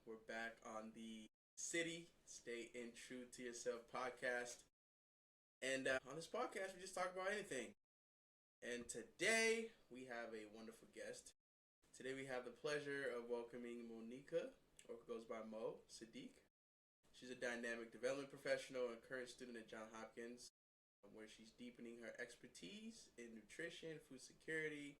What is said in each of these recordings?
We're back on the City Stay in True to Yourself podcast. And on this podcast, we just talk about anything. And today, we have a wonderful guest. Today, we have the pleasure of welcoming Monica, or who goes by Mo, Saddique. She's a dynamic development professional and current student at Johns Hopkins, where she's deepening her expertise in nutrition, food security,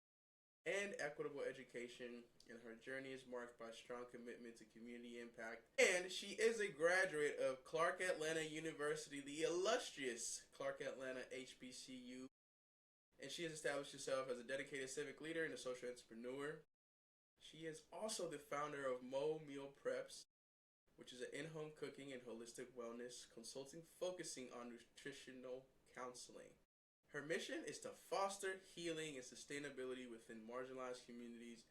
and equitable education, and her journey is marked by strong commitment to community impact. And she is a graduate of Clark Atlanta University, the illustrious Clark Atlanta HBCU, and she has established herself as a dedicated civic leader and a social entrepreneur. She is also the founder of Mo Meal Preps, which is an in-home cooking and holistic wellness consulting focusing on nutritional counseling. Her mission is to foster healing and sustainability within marginalized communities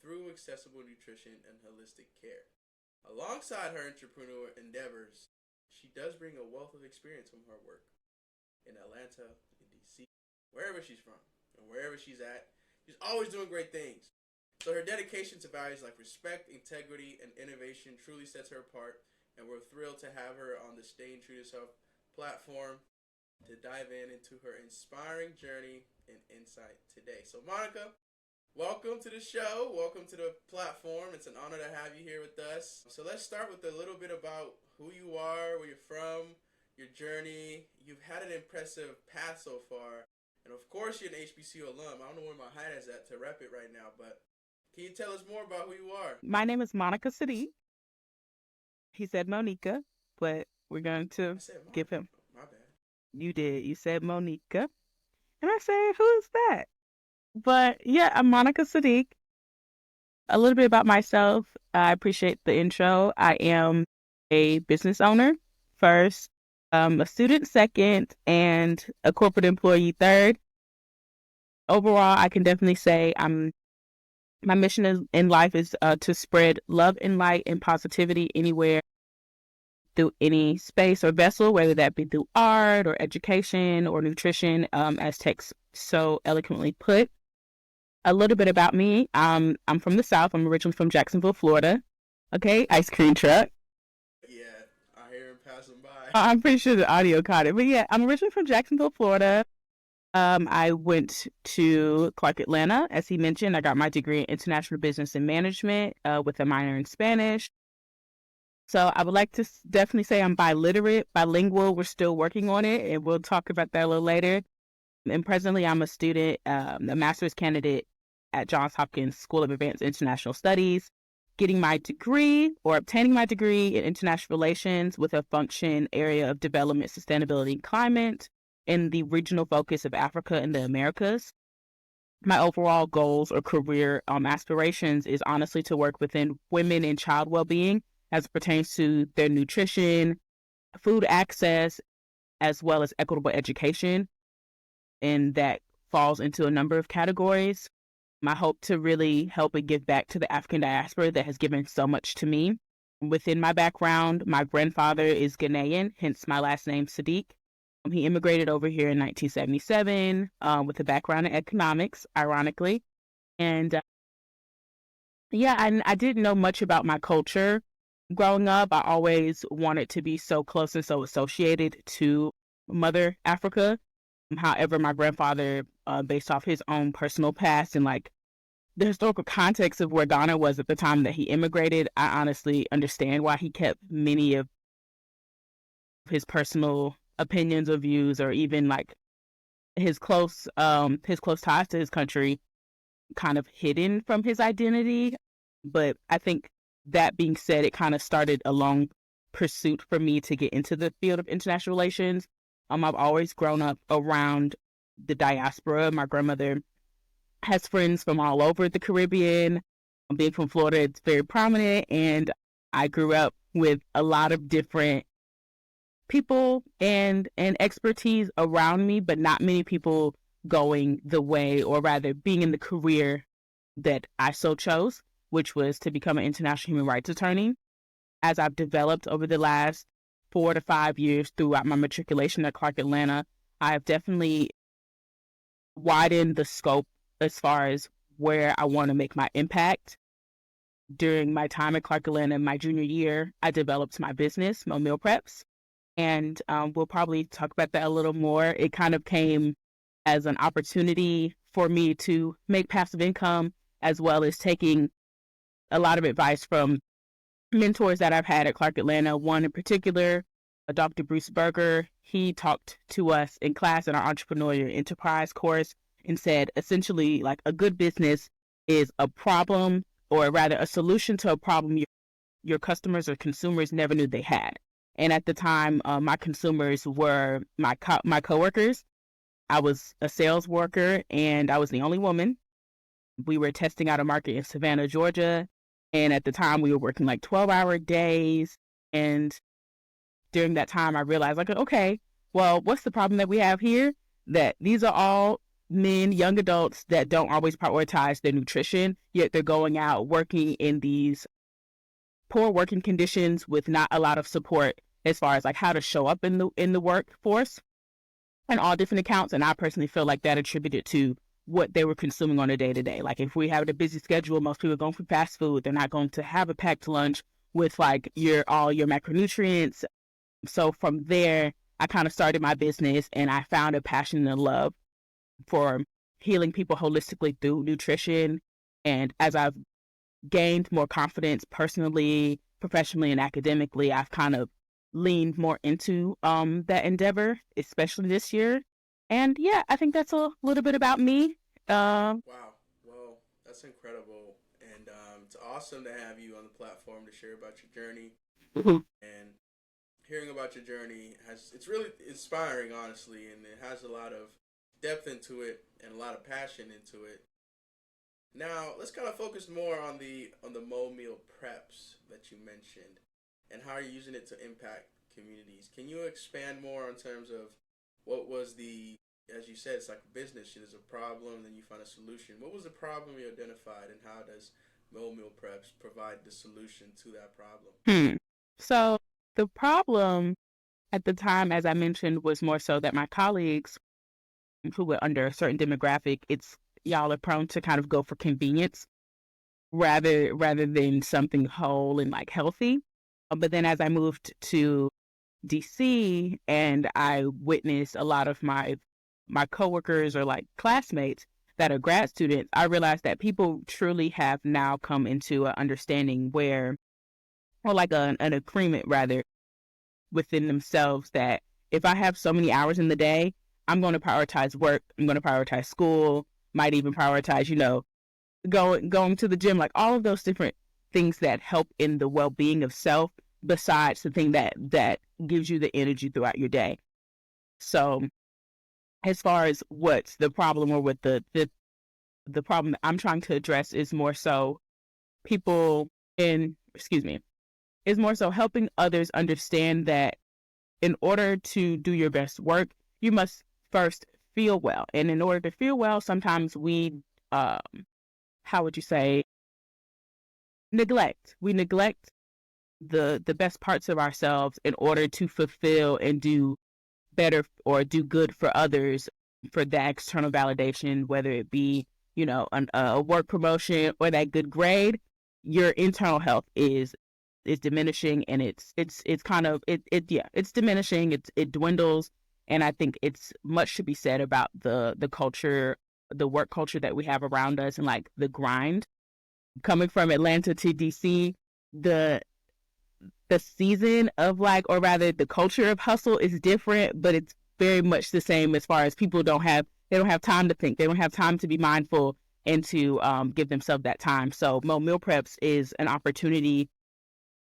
through accessible nutrition and holistic care. Alongside her entrepreneurial endeavors, she does bring a wealth of experience from her work in Atlanta, in DC, wherever she's from, and wherever she's at. She's always doing great things. So her dedication to values like respect, integrity, and innovation truly sets her apart, and we're thrilled to have her on the Staying True to Yourself platform to dive into her inspiring journey and insight today. So, Monica, welcome to the show. Welcome to the platform. It's an honor to have you here with us. So, let's start with a little bit about who you are, where you're from, your journey. You've had an impressive path so far. And of course, you're an HBCU alum. I don't know where my hat is at to rep it right now, but can you tell us more about who you are? My name is Monica Saddique. He said Monica, but we're going I to said give Monica. him. My bad. You did. You said Monica. And I said, who's that? But yeah, I'm Monica Saddique. A little bit about myself. I appreciate the intro. I am a business owner first, a student second, and a corporate employee third. Overall, I can definitely say my mission in life is to spread love and light and positivity anywhere through any space or vessel, whether that be through art or education or nutrition, as text so eloquently put. A little bit about me. I'm from the South. I'm originally from Jacksonville, Florida. Okay, ice cream truck. Yeah, I hear him passing by. I'm pretty sure the audio caught it. But yeah, I'm originally from Jacksonville, Florida. I went to Clark Atlanta, as he mentioned. I got my degree in international business and management with a minor in Spanish. So I would like to definitely say I'm biliterate, bilingual. We're still working on it, and we'll talk about that a little later. And presently, I'm a student, a master's candidate at Johns Hopkins School of Advanced International Studies, getting my degree or obtaining my degree in international relations with a function area of development, sustainability, and climate in the regional focus of Africa and the Americas. My overall goals or career aspirations is honestly to work within women and child well-being as it pertains to their nutrition, food access, as well as equitable education. And that falls into a number of categories. I hope to really help and give back to the African diaspora that has given so much to me. Within my background, my grandfather is Ghanaian, hence my last name, Saddique. He immigrated over here in 1977 with a background in economics, ironically. And yeah, I didn't know much about my culture growing up. I always wanted to be so close and so associated to Mother Africa. However, my grandfather, based off his own personal past and like the historical context of where Ghana was at the time that he immigrated, I honestly understand why he kept many of his personal opinions or views, or even like his close ties to his country, kind of hidden from his identity. But I think that being said, it kind of started a long pursuit for me to get into the field of international relations. I've always grown up around the diaspora. My grandmother has friends from all over the Caribbean. Being from Florida, it's very prominent. And I grew up with a lot of different people and expertise around me, but not many people going the way, or rather being in the career that I so chose, which was to become an international human rights attorney. As I've developed over the last 4 to 5 years throughout my matriculation at Clark Atlanta, I have definitely widened the scope as far as where I want to make my impact. during my time at Clark Atlanta in my junior year, I developed my business, Mo Meal Preps. And we'll probably talk about that a little more. It kind of came as an opportunity for me to make passive income, as well as taking a lot of advice from mentors that I've had at Clark Atlanta. One in particular, Dr. Bruce Berger. He talked to us in class in our entrepreneurial enterprise course and said, essentially, like, a good business is a problem, or rather a solution to a problem your customers or consumers never knew they had. And at the time, my consumers were my coworkers. I was a sales worker, and I was the only woman. We were testing out a market in Savannah, Georgia. And at the time, we were working like 12-hour days. And during that time, I realized, like, okay, well, what's the problem that we have here? That these are all men, young adults that don't always prioritize their nutrition, yet they're going out working in these poor working conditions with not a lot of support as far as like how to show up in the workforce and all different accounts. And I personally feel like that attributed to what they were consuming on a day-to-day. Like, if we have a busy schedule, most people are going for fast food. They're not going to have a packed lunch with like all your macronutrients. So from there, I kind of started my business, and I found a passion and a love for healing people holistically through nutrition. And as I've gained more confidence personally, professionally, and academically, I've kind of leaned more into that endeavor, especially this year. And yeah, I think that's a little bit about me. Wow. Well, that's incredible. And it's awesome to have you on the platform to share about your journey. Mhm. And hearing about your journey it's really inspiring, honestly, and it has a lot of depth into it and a lot of passion into it. Now, let's kind of focus more on the Mo Meal Preps that you mentioned and how you're using it to impact communities. Can you expand more in terms of what was as you said, it's like a business. There's a problem, then you find a solution. What was the problem you identified, and how does Mo Meal Preps provide the solution to that problem? So the problem at the time, as I mentioned, was more so that my colleagues who were under a certain demographic, y'all are prone to kind of go for convenience rather than something whole and like healthy. But then as I moved to DC and I witnessed a lot of my coworkers or like classmates that are grad students, I realized that people truly have now come into an understanding where, or like an agreement rather, within themselves that if I have so many hours in the day, I'm going to prioritize work, I'm going to prioritize school, might even prioritize, going to the gym, like all of those different things that help in the well-being of self, besides the thing that gives you the energy throughout your day. So as far as what's the problem, or what the problem that I'm trying to address, is more so is more so helping others understand that in order to do your best work, you must first feel well. And in order to feel well, sometimes we, how would you say, we neglect the best parts of ourselves in order to fulfill and do better or do good for others, for that external validation, whether it be, a work promotion or that good grade. Your internal health is diminishing, and it's kind of it's diminishing, it dwindles. And I think it's much to be said about the culture, the work culture that we have around us, and like the grind. Coming from Atlanta to DC, the season of like, or rather the culture of hustle is different, but it's very much the same as far as people don't have time to think. They don't have time to be mindful and to give themselves that time. So Mo Meal Preps is an opportunity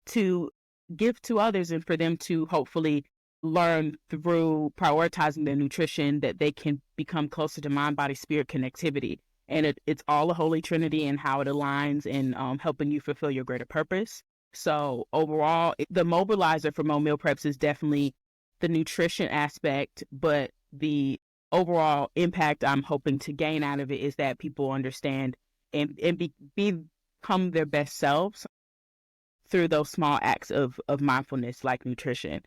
to give to others, and for them to hopefully learn through prioritizing their nutrition that they can become closer to mind, body, spirit connectivity. And it's all a holy trinity and how it aligns in helping you fulfill your greater purpose. So overall, the mobilizer for Mo Meal Preps is definitely the nutrition aspect, but the overall impact I'm hoping to gain out of it is that people understand and become their best selves through those small acts of mindfulness like nutrition.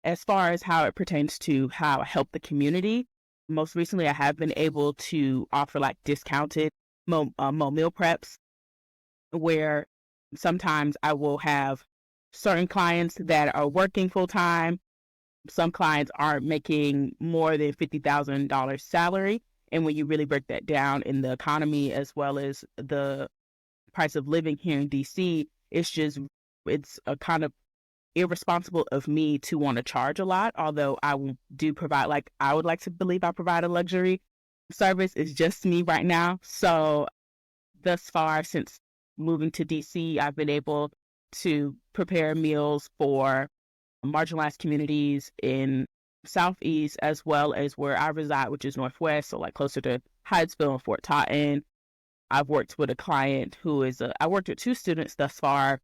As far as how it pertains to how I help the community, most recently I have been able to offer like discounted Mo Meal Preps, where Sometimes I will have certain clients that are working full time. Some clients aren't making more than $50,000 salary. And when you really break that down in the economy as well as the price of living here in DC, it's a kind of irresponsible of me to want to charge a lot. Although do provide, like, I would like to believe I provide a luxury service. It's just me right now. So thus far, since moving to DC, I've been able to prepare meals for marginalized communities in Southeast as well as where I reside, which is Northwest, so like closer to Hyattsville and Fort Totten. I've worked with a client I worked with 2 students thus far,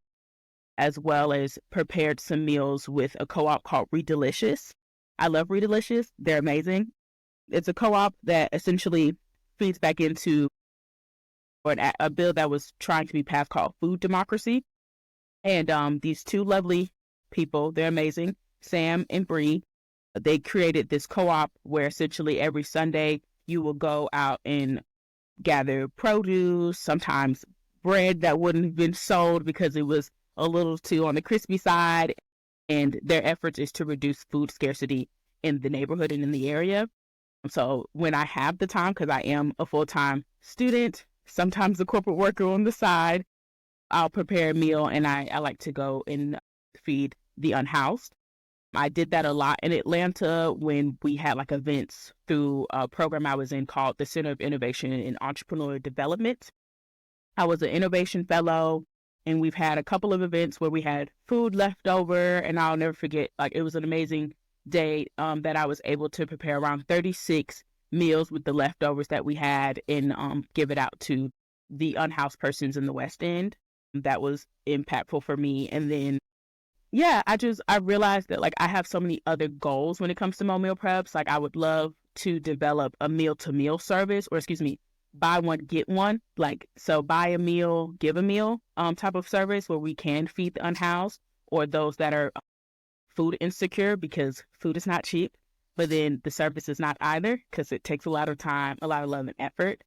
as well as prepared some meals with a co-op called Redelicious. I love Redelicious. They're amazing. It's a co-op that essentially feeds back into a bill that was trying to be passed called food democracy. And these 2 lovely people, they're amazing, Sam and Bree, they created this co-op where essentially every Sunday you will go out and gather produce, sometimes bread that wouldn't have been sold because it was a little too on the crispy side. And their efforts is to reduce food scarcity in the neighborhood and in the area. So when I have the time, because I am a full-time student, sometimes a corporate worker on the side, I'll prepare a meal and I like to go and feed the unhoused. I did that a lot in Atlanta when we had like events through a program I was in called the Center of Innovation and Entrepreneurial Development. I was an innovation fellow, and we've had a couple of events where we had food left over, and I'll never forget, like, it was an amazing day that I was able to prepare around 36 meals with the leftovers that we had and give it out to the unhoused persons in the West End. That was impactful for me. And then yeah, I realized that, like, I have so many other goals when it comes to Mo Meal Preps. Like, I would love to develop a meal-to-meal service, or excuse me, buy one, get one. Like, so buy a meal, give a meal type of service where we can feed the unhoused or those that are food insecure, because food is not cheap. But then the service is not either, because it takes a lot of time, a lot of love and effort.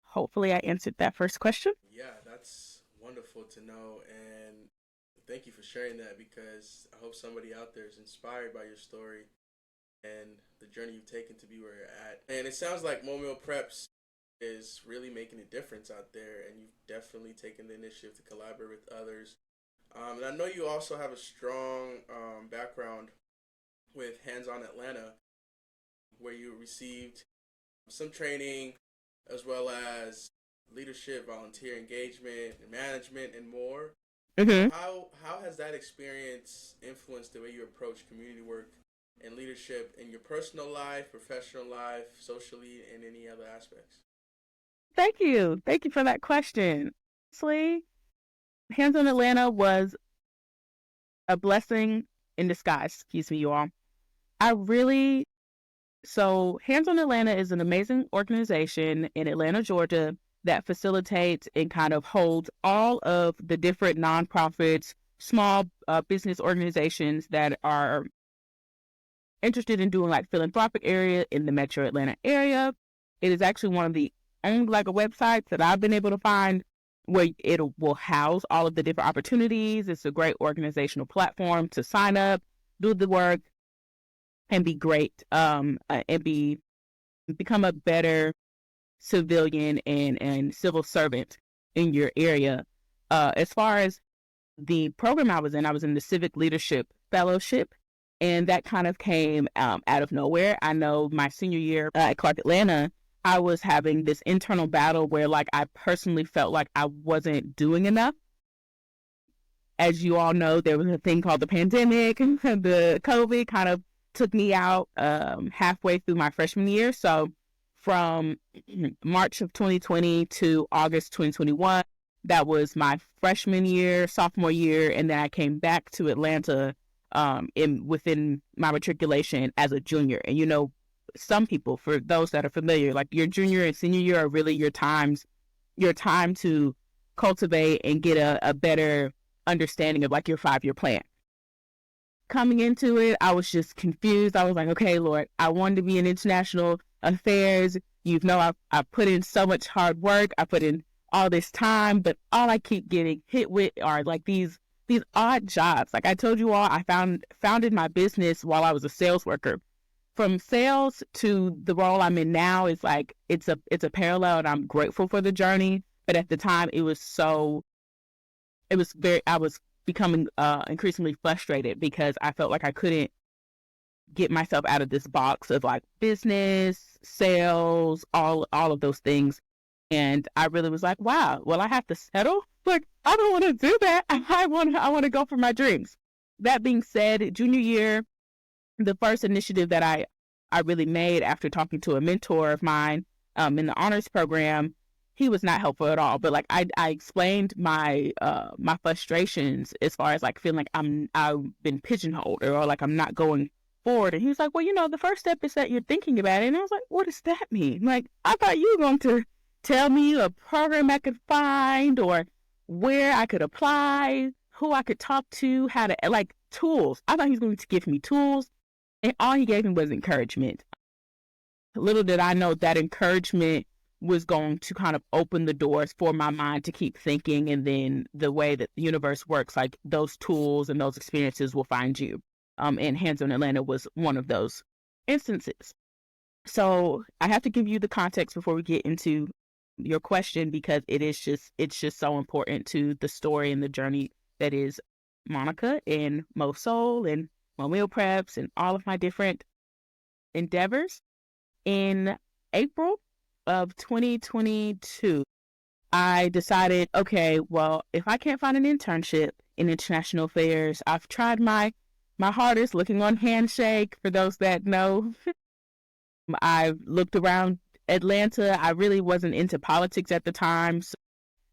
Hopefully I answered that first question. Yeah, that's wonderful to know. And thank you for sharing that, because I hope somebody out there is inspired by your story and the journey you've taken to be where you're at. And it sounds like Mo Meal Preps is really making a difference out there, and you've definitely taken the initiative to collaborate with others. And I know you also have a strong background with Hands On Atlanta, where you received some training as well as leadership, volunteer engagement, management, and more. Mm-hmm. How has that experience influenced the way you approach community work and leadership in your personal life, professional life, socially, and any other aspects? Thank you. Thank you for that question. Honestly, Hands on Atlanta was a blessing in disguise. Excuse me, you all. Hands on Atlanta is an amazing organization in Atlanta, Georgia, that facilitates and kind of holds all of the different nonprofits, small business organizations that are interested in doing like philanthropic area in the metro Atlanta area. It is actually one of the only like websites that I've been able to find where it will house all of the different opportunities. It's a great organizational platform to sign up, do the work, and be great, and become a better civilian and civil servant in your area. As far as the program I was in the Civic Leadership Fellowship, and that kind of came out of nowhere. I know my senior year at Clark Atlanta, I was having this internal battle where, like, I personally felt like I wasn't doing enough. As you all know, there was a thing called the pandemic, and the COVID kind of took me out halfway through my freshman year. So from March of 2020 to August 2021, that was my freshman year, sophomore year, and then I came back to Atlanta within my matriculation as a junior. And you know, some people, for those that are familiar, like your junior and senior year are really your time to cultivate and get a better understanding of like your 5-year plan. Coming into it, I was just confused. I was like, okay, Lord, I wanted to be in international affairs. You know, I've put in so much hard work. I put in all this time, but all I keep getting hit with are like these odd jobs. Like I told you all, I founded my business while I was a sales worker. From sales to the role I'm in now is like it's a parallel, and I'm grateful for the journey. But at the time, I was becoming increasingly frustrated because I felt like I couldn't get myself out of this box of like business, sales, all of those things. And I really was like, wow, well, I have to settle. Like, I don't want to do that. I want to go for my dreams. That being said, junior year, the first initiative that I really made after talking to a mentor of mine in the honors program, he was not helpful at all. But like I explained my my frustrations as far as like feeling like I've been pigeonholed, or like I'm not going forward. And he was like, well, the first step is that you're thinking about it. And I was like, what does that mean? Like, I thought you were going to tell me a program I could find, or where I could apply, who I could talk to, how to, like, tools. I thought he was going to give me tools, and all he gave me was encouragement. Little did I know that encouragement was going to kind of open the doors for my mind to keep thinking, and then the way that the universe works, like those tools and those experiences will find you. And Hands on Atlanta was one of those instances. So I have to give you the context before we get into your question, because it's just so important to the story and the journey that is Monica and Mo Soul and my meal preps and all of my different endeavors. In April of 2022, I decided, okay, well, if I can't find an internship in international affairs, I've tried my hardest looking on Handshake, for those that know. I've looked around Atlanta. I really wasn't into politics at the time. So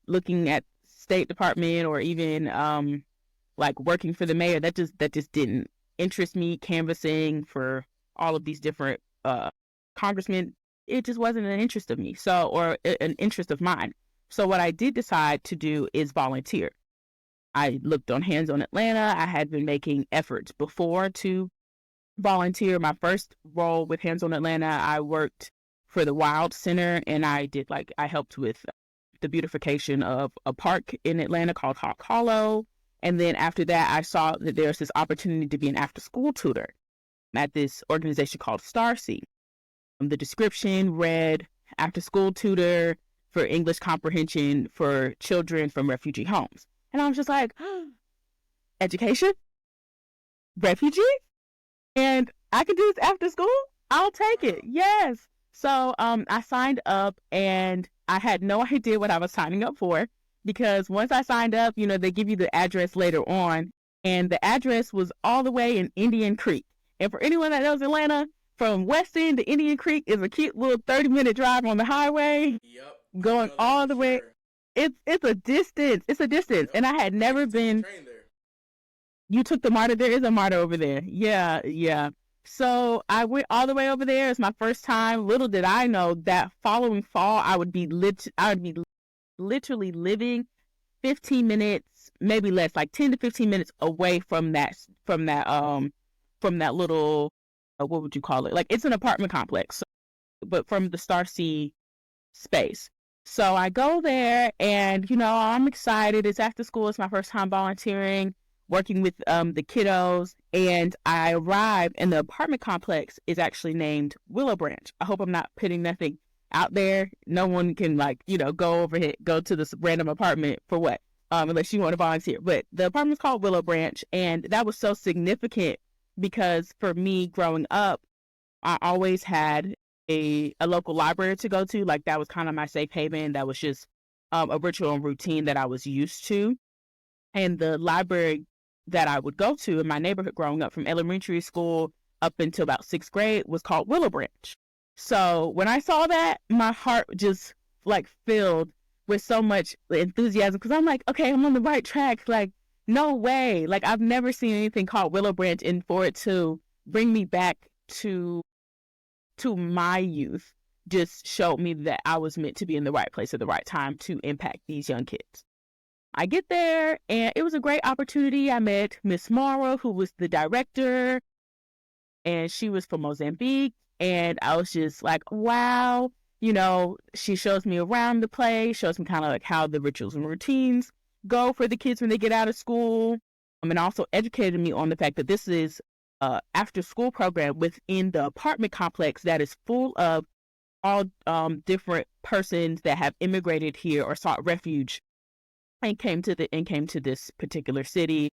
looking at State Department, or even like working for the mayor, that just didn't interest me. Canvassing for all of these different congressmen, it just wasn't an interest of me. So, or an interest of mine. So what I did decide to do is volunteer. I looked on Hands on Atlanta. I had been making efforts before to volunteer. My first role with Hands on Atlanta, I worked for the Wild Center, and I helped with the beautification of a park in Atlanta called Hawk Hollow. And then after that, I saw that there's this opportunity to be an after-school tutor at this organization called Starseed. The description read after-school tutor for English comprehension for children from refugee homes. And I was just like, education? Refugee? And I can do this after school? I'll take it. Yes. So I signed up, and I had no idea what I was signing up for, because once I signed up, they give you the address later on, and the address was all the way in Indian Creek. And for anyone that knows Atlanta, from West End to Indian Creek is a cute little 30-minute drive on the highway. Yep. Going all the way. Sure. It's a distance. It's a distance. Yep. And I had never been. You took the MARTA? There is a MARTA over there. Yeah. So I went all the way over there. It's my first time. Little did I know that following fall I would be literally living 15 minutes, maybe less, like 10 to 15 minutes away from that little, what would you call it? Like, it's an apartment complex, but from the Starseed space. So I go there, and I'm excited. It's after school. It's my first time volunteering, working with the kiddos, and I arrived, and the apartment complex is actually named Willow Branch. I hope I'm not putting nothing out there. No one can go to this random apartment for what, unless you want to volunteer. But the apartment's called Willow Branch, and that was so significant because for me growing up, I always had a local library to go to. Like, that was kind of my safe haven. That was just a ritual and routine that I was used to. And the library that I would go to in my neighborhood growing up, from elementary school up until about 6th grade, was called Willow Branch. So when I saw that, my heart just filled with so much enthusiasm, because I'm like, okay, I'm on the right track. Like, no way. Like, I've never seen anything called Willow Branch, and for it to bring me back to my youth just showed me that I was meant to be in the right place at the right time to impact these young kids. I get there, and it was a great opportunity. I met Miss Morrow, who was the director, and she was from Mozambique. And I was just like, wow. she shows me around the place, shows me kind of like how the rituals and routines go for the kids when they get out of school. And also educated me on the fact that this is after school program within the apartment complex that is full of all different persons that have immigrated here or sought refuge and came to this particular city.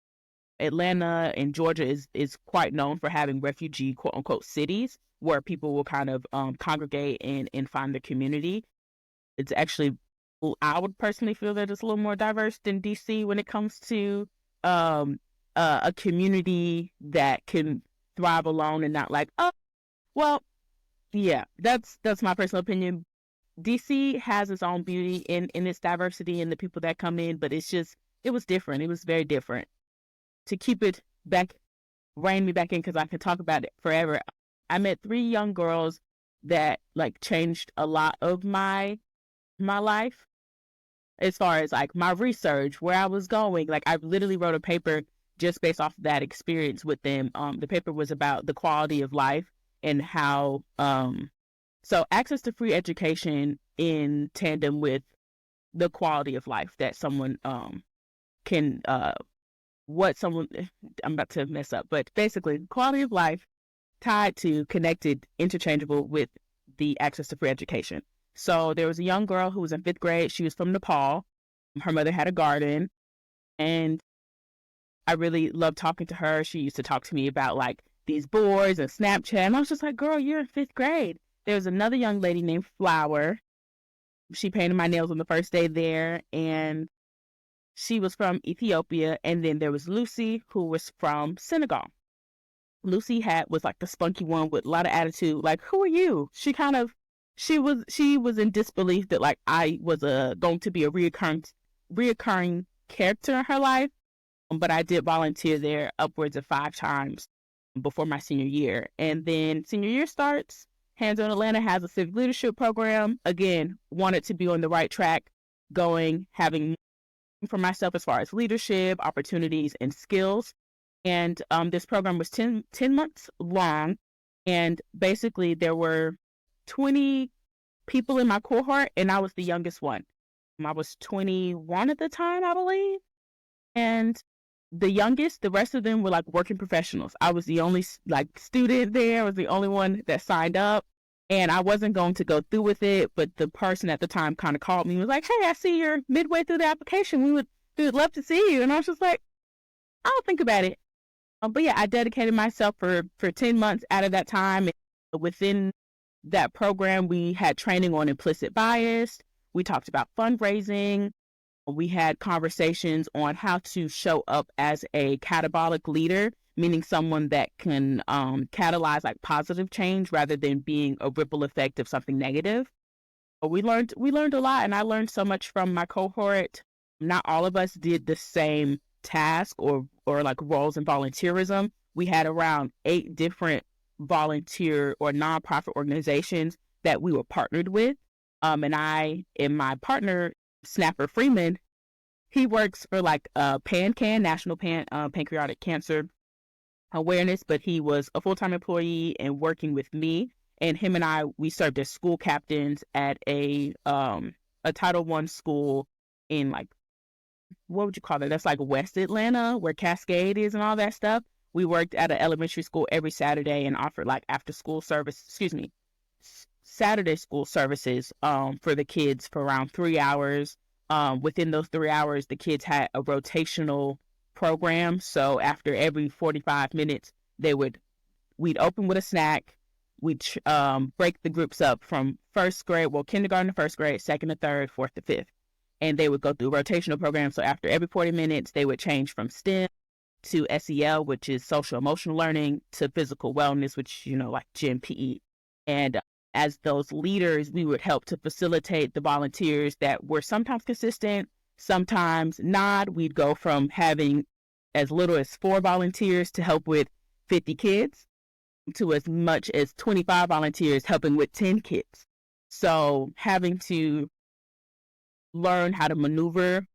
Atlanta and Georgia is quite known for having refugee quote unquote cities where people will kind of congregate and find their community. It's actually, I would personally feel that it's a little more diverse than DC when it comes to a community that can thrive alone and not like, oh, well, yeah, that's my personal opinion. DC has its own beauty in its diversity and the people that come in, but it was different. It was very different. To keep it back, rein me back in because I can talk about it forever. I met 3 young girls that like changed a lot of my life as far as like my research, where I was going. Like I literally wrote a paper just based off of that experience with them. The paper was about the quality of life and how so access to free education in tandem with the quality of life that someone can what someone I'm about to mess up, but basically quality of life tied to, connected, interchangeable with the access to free education. So there was a young girl who was in 5th grade. She was from Nepal. Her mother had a garden, and I really loved talking to her. She used to talk to me about like these boards and Snapchat, and I was just like, girl, you're in 5th grade. There was another young lady named Flower. She painted my nails on the first day there, and she was from Ethiopia. And then there was Lucy, who was from Senegal. Lucy was like the spunky one with a lot of attitude. Like, who are you? She was in disbelief that like I was going to be a reoccurring character in her life. But I did volunteer there upwards of 5 times before my senior year. And then senior year starts. Hands on Atlanta has a civic leadership program. Again, wanted to be on the right track, having for myself as far as leadership, opportunities, and skills. And this program was 10 months long. And basically there were 20 people in my cohort, and I was the youngest one. I was 21 at the time, I believe. And the youngest, the rest of them were like working professionals. I was the only like student there. I was the only one that signed up, and I wasn't going to go through with it. But the person at the time kind of called me and was like, hey, I see you're midway through the application. We would love to see you. And I was just like, I'll think about it. But yeah, I dedicated myself for 10 months out of that time. Within that program, we had training on implicit bias. We talked about fundraising. We had conversations on how to show up as a catabolic leader, meaning someone that can catalyze like positive change rather than being a ripple effect of something negative. But we learned a lot, and I learned so much from my cohort. Not all of us did the same task or like roles in volunteerism. We had around 8 different volunteer or nonprofit organizations that we were partnered with. And my partner, Snapper Freeman, he works for like PanCan, National Pancreatic Cancer Awareness, but he was a full-time employee and working with me. And him and I, we served as school captains at a Title I school in like, what would you call that? That's like West Atlanta, where Cascade is and all that stuff. We worked at an elementary school every Saturday and offered like Saturday school services for the kids for around 3 hours. Within those 3 hours, the kids had a rotational program. So after every 45 minutes, we'd open with a snack. We'd break the groups up from kindergarten to first grade, second to third, fourth to fifth. And they would go through a rotational program. So after every 40 minutes, they would change from STEM to SEL, which is social emotional learning, to physical wellness, which, like gym, PE. And as those leaders, we would help to facilitate the volunteers that were sometimes consistent, sometimes not. We'd go from having as little as 4 volunteers to help with 50 kids to as much as 25 volunteers helping with 10 kids. So having to learn how to maneuver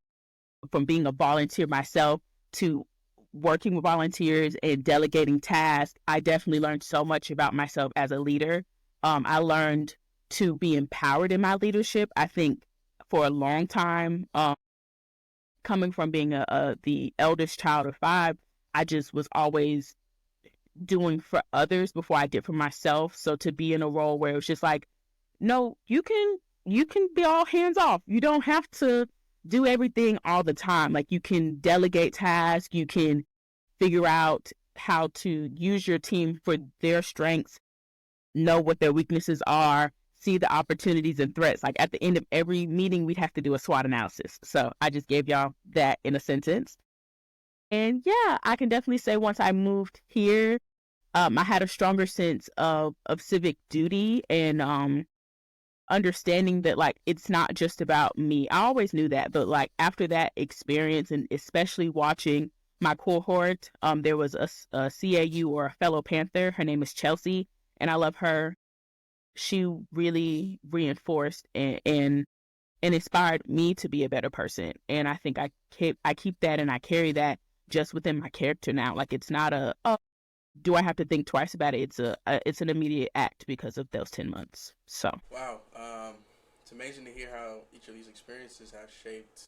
from being a volunteer myself to working with volunteers and delegating tasks, I definitely learned so much about myself as a leader. I learned to be empowered in my leadership. I think for a long time, coming from being the eldest child of 5, I just was always doing for others before I did for myself. So to be in a role where it was just like, no, you can be all hands off. You don't have to do everything all the time. Like, you can delegate tasks, you can figure out how to use your team for their strengths, know what their weaknesses are, see the opportunities and threats. Like, at the end of every meeting, we'd have to do a SWOT analysis. So I just gave y'all that in a sentence. And yeah, I can definitely say once I moved here, I had a stronger sense of civic duty and understanding that, like, it's not just about me. I always knew that, but like after that experience, and especially watching my cohort, there was a CAU, or a fellow Panther. Her name is Chelsea, and I love her. She really reinforced and inspired me to be a better person. And I think I keep that and I carry that just within my character now. Like, it's not oh, do I have to think twice about it? It's an immediate act because of those 10 months. So Wow. It's amazing to hear how each of these experiences have shaped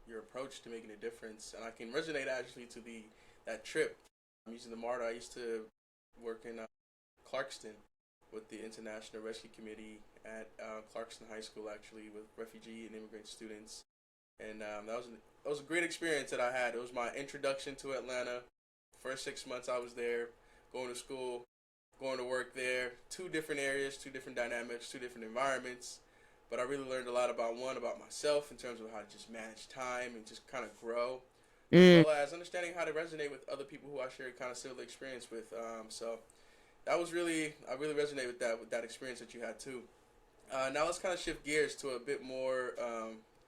your approach to making a difference. And I can resonate actually to that trip. I'm using the MARTA. I used to work in Clarkston with the International Rescue Committee at Clarkston High School, actually, with refugee and immigrant students. And that was a great experience that I had. It was my introduction to Atlanta. First 6 months I was there, going to school, going to work there. 2 different areas, 2 different dynamics, 2 different environments. But I really learned a lot about myself in terms of how to just manage time and just kind of grow, as well as understanding how to resonate with other people who I share kind of similar experience with. So that was I really resonate with that experience that you had too. Now let's kind of shift gears to a bit more,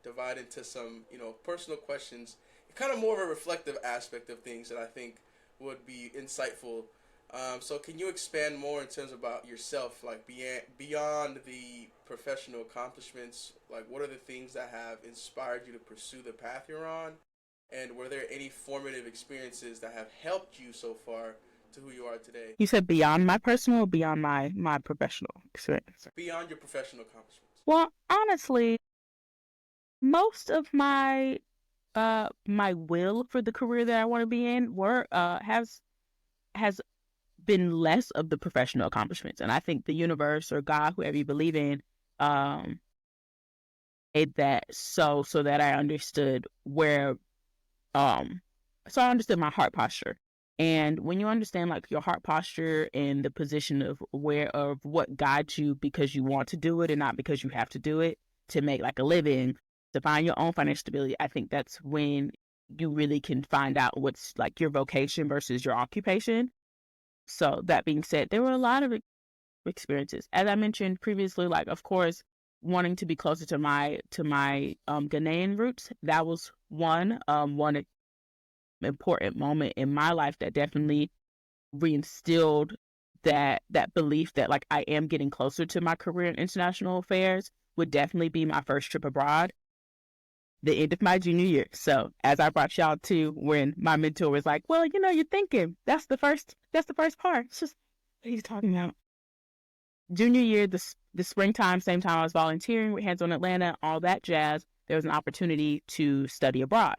divide into some, personal questions, kind of more of a reflective aspect of things that I think would be insightful. So can you expand more in terms about yourself, like beyond the professional accomplishments? Like, what are the things that have inspired you to pursue the path you're on? And were there any formative experiences that have helped you so far to who you are today? you said beyond my personal or beyond my professional experience? Beyond your professional accomplishments. Well, honestly, most of my will for the career that I want to be in were has been less of the professional accomplishments. And I think the universe or God, whoever you believe in, made that so that I understood where so I understood my heart posture. And when you understand, like, your heart posture and the position of what guides you because you want to do it and not because you have to do it to make like a living, to find your own financial stability, I think that's when you really can find out what's like your vocation versus your occupation. So that being said, there were a lot of experiences, as I mentioned previously. Like, of course, wanting to be closer to my Ghanaian roots. That was one important moment in my life that definitely reinstilled that belief that, like, I am getting closer to my career in international affairs. Would definitely be my first trip abroad, the end of my junior year. So as I brought y'all to, when my mentor was like, well, you're thinking that's the first part. It's just, what are you talking about? Junior year, the springtime, same time I was volunteering with Hands on Atlanta, all that jazz, there was an opportunity to study abroad.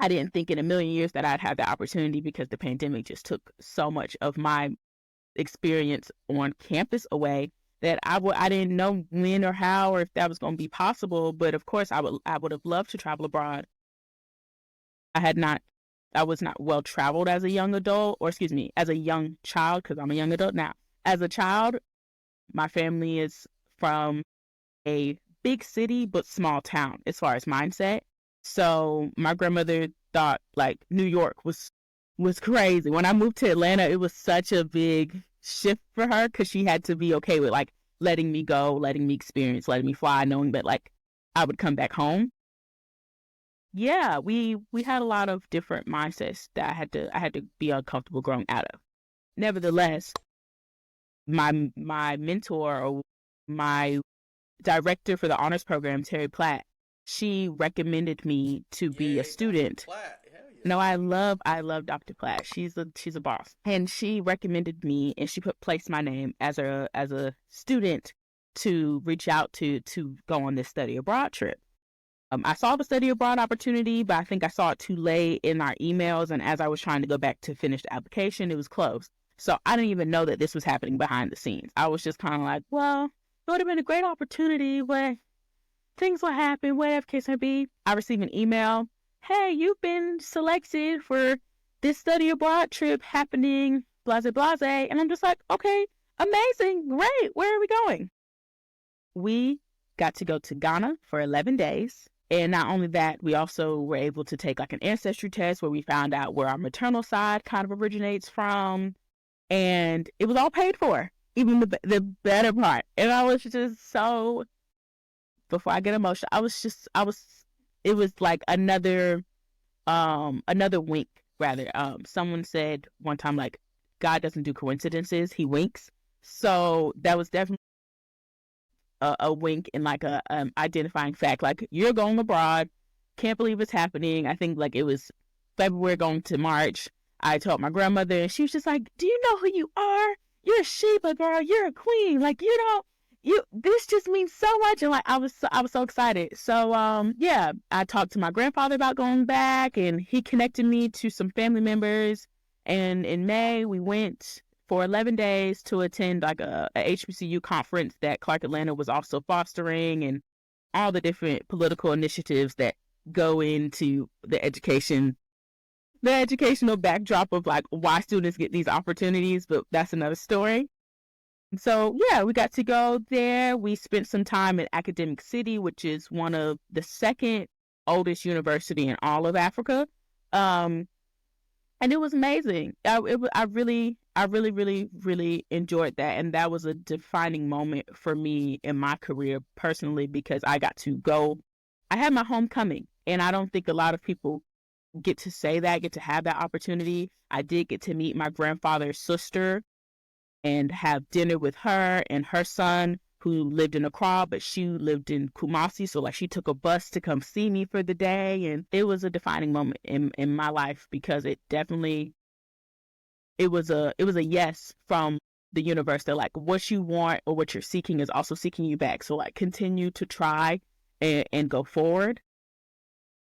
I didn't think in a million years that I'd have the opportunity, because the pandemic just took so much of my experience on campus away that I didn't know when or how or if that was going to be possible. But of course, I would have loved to travel abroad. I was not well traveled as a young adult, or excuse me, as a young child, because I'm a young adult now. As a child, my family is from a big city but small town as far as mindset. So my grandmother thought like New York was crazy. When I moved to Atlanta, it was such a big shift for her, because she had to be okay with like letting me go, letting me experience, letting me fly, knowing that like I would come back home. Yeah, we had a lot of different mindsets that I had to be uncomfortable growing out of. Nevertheless, my mentor, or my director for the honors program, Terry Platt, she recommended me to be a student. Dr. Platt. Hell yeah. No, I love Dr. Platt. She's a boss, and she recommended me, and she placed my name as a student to reach out to go on this study abroad trip. I saw the study abroad opportunity, but I think I saw it too late in our emails. And as I was trying to go back to finish the application, it was closed. So I didn't even know that this was happening behind the scenes. I was just kind of like, well, it would have been a great opportunity, but things will happen, whatever case may be. I received an email. Hey, you've been selected for this study abroad trip happening, blase, blase. And I'm just like, okay, amazing, great. Where are we going? We got to go to Ghana for 11 days. And not only that, we also were able to take like an ancestry test where we found out where our maternal side kind of originates from. And it was all paid for, even the better part. And I was just so, before I get emotional, it was like another wink, rather. Someone said one time, like, God doesn't do coincidences, he winks. So that was definitely a wink and like a identifying fact, like, you're going abroad, can't believe it's happening. I think like it was February going to March. I told my grandmother and she was just like, do you know who you are? You're a Sheba, girl, you're a queen, like, this just means so much. And like I was so excited. So yeah, I talked to my grandfather about going back and he connected me to some family members, and in May we went for 11 days to attend like a HBCU conference that Clark Atlanta was also fostering, and all the different political initiatives that go into the educational backdrop of like why students get these opportunities, but that's another story. So yeah, we got to go there. We spent some time at Academic City, which is one of the second oldest university in all of Africa. And it was amazing. I really enjoyed that. And that was a defining moment for me in my career personally, because I got to go. I had my homecoming, and I don't think a lot of people get to have that opportunity. I did get to meet my grandfather's sister and have dinner with her and her son, who lived in Accra, but she lived in Kumasi. So like she took a bus to come see me for the day. And it was a defining moment in my life, because it was a yes from the universe that like what you want or what you're seeking is also seeking you back. So like continue to try and go forward.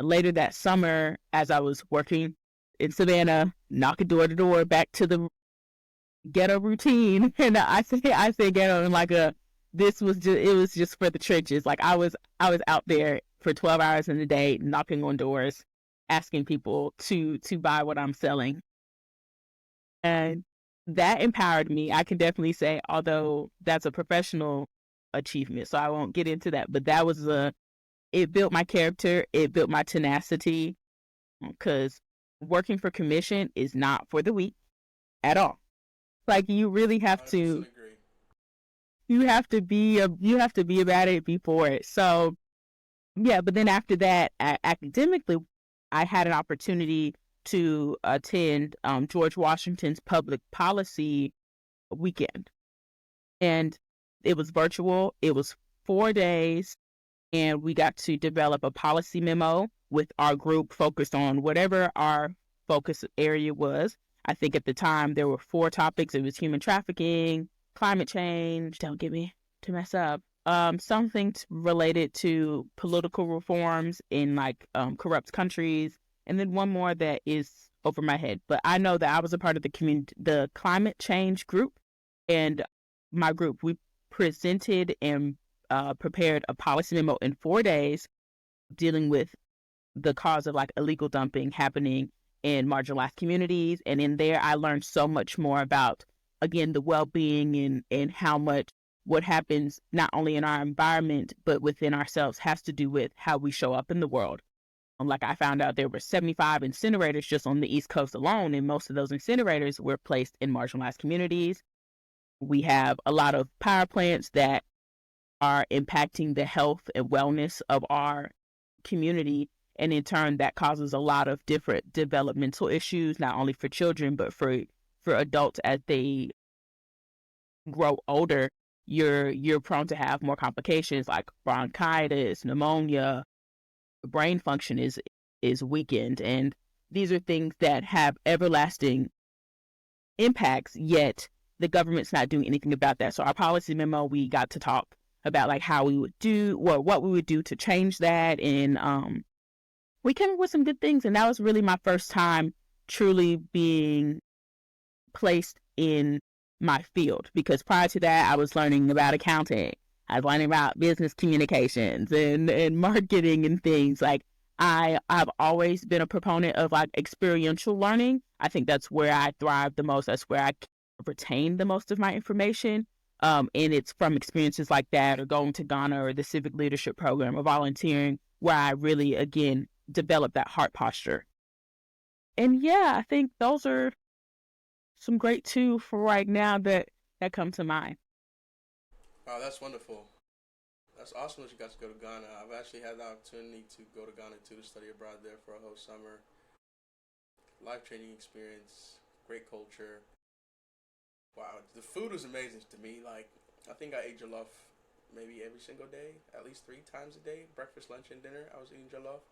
Later that summer, as I was working in Savannah, knocking door to door back to the ghetto routine, and I say ghetto in like it was just for the trenches. Like I was out there for 12 hours in a day, knocking on doors, asking people to buy what I'm selling. And that empowered me. I can definitely say, although that's a professional achievement, so I won't get into that, but it built my character, it built my tenacity, because working for commission is not for the weak at all. Like you really have to, you have to be about it before it. So yeah, but then after that, academically, I had an opportunity to attend George Washington's public policy weekend, and it was virtual. It was 4 days, and we got to develop a policy memo with our group focused on whatever our focus area was. I think at the time there were 4 topics. It was human trafficking, climate change, don't get me to mess up, something related to political reforms in like corrupt countries, and then one more that is over my head. But I know that I was a part of the climate change group, and my group, we presented and prepared a policy memo in 4 days dealing with the cause of like illegal dumping happening in marginalized communities. And in there, I learned so much more about, again, the well-being and how much what happens not only in our environment, but within ourselves has to do with how we show up in the world. Like I found out there were 75 incinerators just on the East Coast alone, and most of those incinerators were placed in marginalized communities. We have a lot of power plants that are impacting the health and wellness of our community. And in turn, that causes a lot of different developmental issues, not only for children, but for adults as they grow older. You're prone to have more complications like bronchitis, pneumonia, brain function is weakened. And these are things that have everlasting impacts, yet the government's not doing anything about that. So our policy memo, we got to talk about like how we would do what we would do to change that. And we came up with some good things. And that was really my first time truly being placed in my field, because prior to that, I was learning about accounting. I was learning about business communications and marketing and things. Like I've always been a proponent of like experiential learning. I think that's where I thrive the most. That's where I retain the most of my information. And it's from experiences like that, or going to Ghana, or the civic leadership program, or volunteering, where I really, again, develop that heart posture. And yeah, I think those are some great two for right now that come to mind. Oh, that's wonderful. That's awesome that you got to go to Ghana. I've actually had the opportunity to go to Ghana too, to study abroad there for a whole summer. Life training experience, great culture. Wow, the food was amazing to me. Like, I think I ate jollof maybe every single day, at least 3 times a day. Breakfast, lunch, and dinner, I was eating jollof.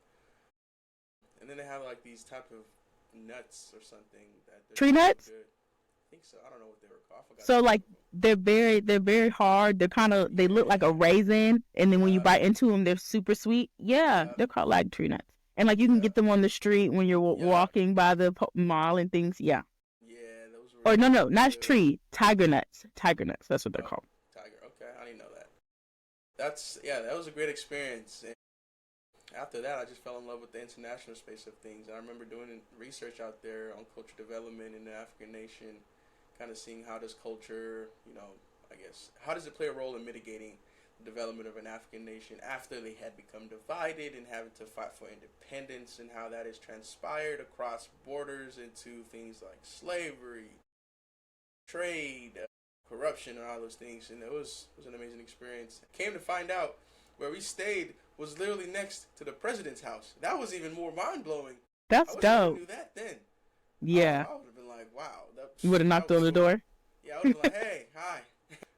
And then they have like these type of nuts or something that they're Tree so nuts? good. I think so. I don't know what they were called. I forgot So the name like of them. they're very hard. They look like a Yeah. raisin, and then when you Yep. bite into them, they're super sweet. Yeah, Yep. they're called like tree nuts. And like you can get Yep. them on the street when you're Yep. walking by the mall and things. Yeah. Yeah, those were Or no, really not good. tree. Tiger nuts. Tiger nuts. That's what they're Oh, called. Tiger. Okay, I didn't know that. That was a great experience. And after that, I just fell in love with the international space of things. And I remember doing research out there on culture development in the African nation, kind of seeing how does culture, I guess, how does it play a role in mitigating the development of an African nation after they had become divided and having to fight for independence, and how that has transpired across borders into things like slavery, trade, corruption, and all those things. And it was an amazing experience. Came to find out, where we stayed was literally next to the president's house. That was even more mind blowing. I That's wish I would have dope. knew that then. Yeah. I would have been like, wow, You would have that knocked was on the so. door. Yeah, I would have been like, hey, hi.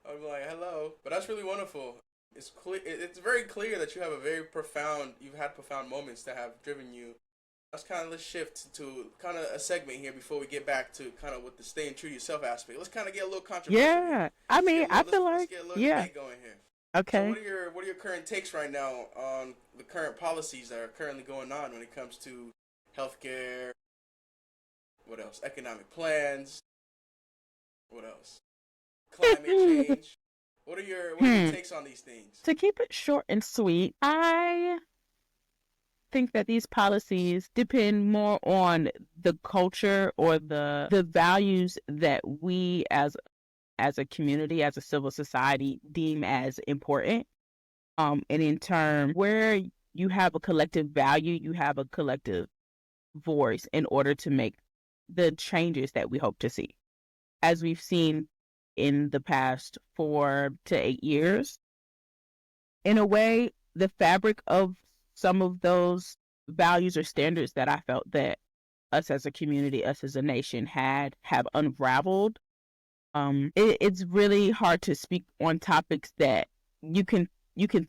I would be like, hello. But that's really wonderful. It's clear. It's very clear that you've had profound moments that have driven you. Let's kind of shift to kind of a segment here before we get back to kind of with the staying true to yourself aspect. Let's kind of get a little controversial here. Yeah. I mean, I feel Let's like get a little yeah. debate going here. So Okay. what are your current takes right now on the current policies that are currently going on when it comes to healthcare? What else? Economic plans. What else? Climate change. What are your takes on these things? To keep it short and sweet, I think that these policies depend more on the culture or the values that we as a community, as a civil society, deem as important. And in turn, where you have a collective value, you have a collective voice in order to make the changes that we hope to see. As we've seen in the past 4 to 8 years, in a way, the fabric of some of those values or standards that I felt that us as a community, us as a nation have unraveled. It's really hard to speak on topics that you can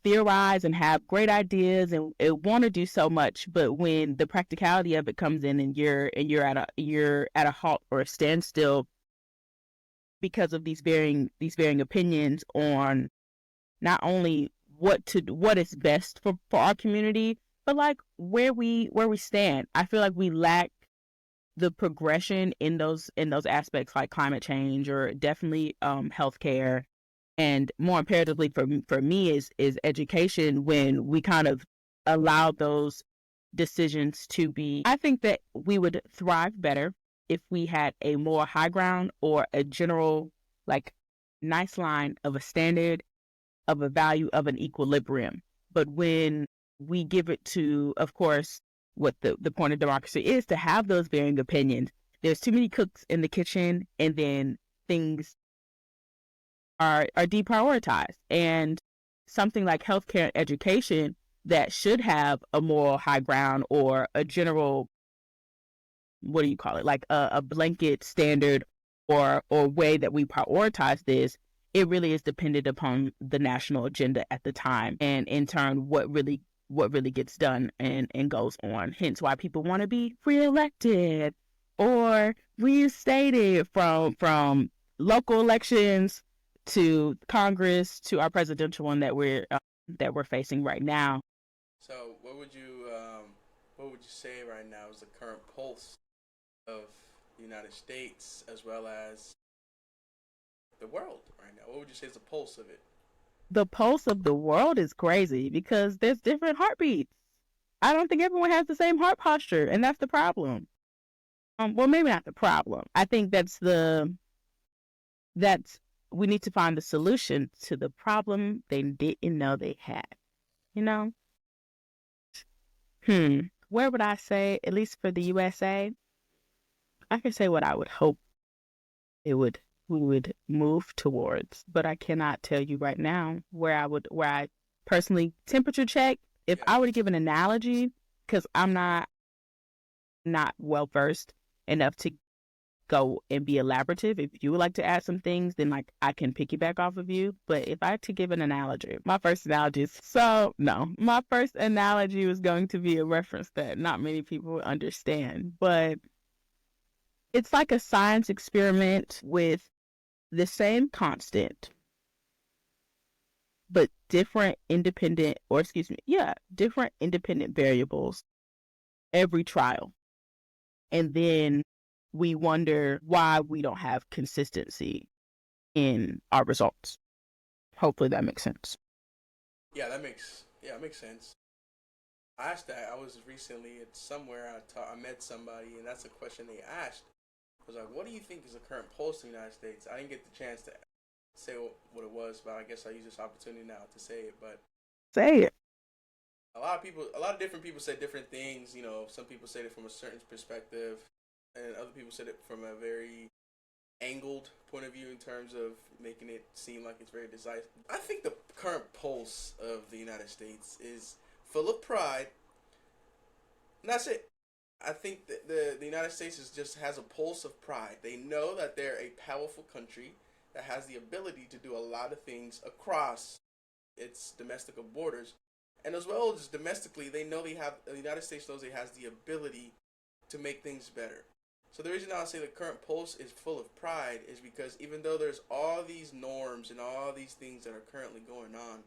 theorize and have great ideas and want to do so much, but when the practicality of it comes in and you're at a halt or a standstill because of these varying opinions on not only what is best for our community, but like where we stand. I feel like we lack the progression in those aspects, like climate change, or definitely healthcare, and more imperatively for me is education. When we kind of allow those decisions to be, I think that we would thrive better if we had a more high ground, or a general, like, nice line of a standard, of a value, of an equilibrium. But when we give it to, of course, what the point of democracy is, to have those varying opinions, there's too many cooks in the kitchen, and then things are deprioritized. And something like healthcare and education that should have a moral high ground, or a general, what do you call it, like a blanket standard, or way that we prioritize this, it really is dependent upon the national agenda at the time, and in turn what really gets done and goes on. Hence why people want to be reelected or reinstated from local elections to Congress, to our presidential one that we're facing right now. So, what would you say right now is the current pulse of the United States as well as the world right now? What would you say is the pulse of it? The pulse of the world is crazy because there's different heartbeats. I don't think everyone has the same heart posture, and that's the problem. Well, maybe not the problem. I think that's we need to find the solution to the problem they didn't know they had. You know? Where would I say, at least for the USA, I can say what I would hope it would we would move towards, but I cannot tell you right now where I personally temperature check. If Yeah. I were to give an analogy, because I'm not well versed enough to go and be elaborative. If you would like to add some things, then like I can piggyback off of you. But if I had to give an analogy, my first analogy was going to be a reference that not many people would understand. But it's like a science experiment with the same constant, but different independent variables every trial. And then we wonder why we don't have consistency in our results. Hopefully that makes sense. It makes sense. I asked that. I was recently at somewhere. I met somebody, and that's a question they asked. I was like, "What do you think is the current pulse in the United States?" I didn't get the chance to say what it was, but I guess I use this opportunity now to say it. But say it. a lot of different people say different things. You know, some people say it from a certain perspective, and other people said it from a very angled point of view in terms of making it seem like it's very decisive. I think the current pulse of the United States is full of pride, and that's it. I think that the United States just has a pulse of pride. They know that they're a powerful country that has the ability to do a lot of things across its domestic borders, and as well as domestically, the United States knows it has the ability to make things better. So the reason I say the current pulse is full of pride is because even though there's all these norms and all these things that are currently going on,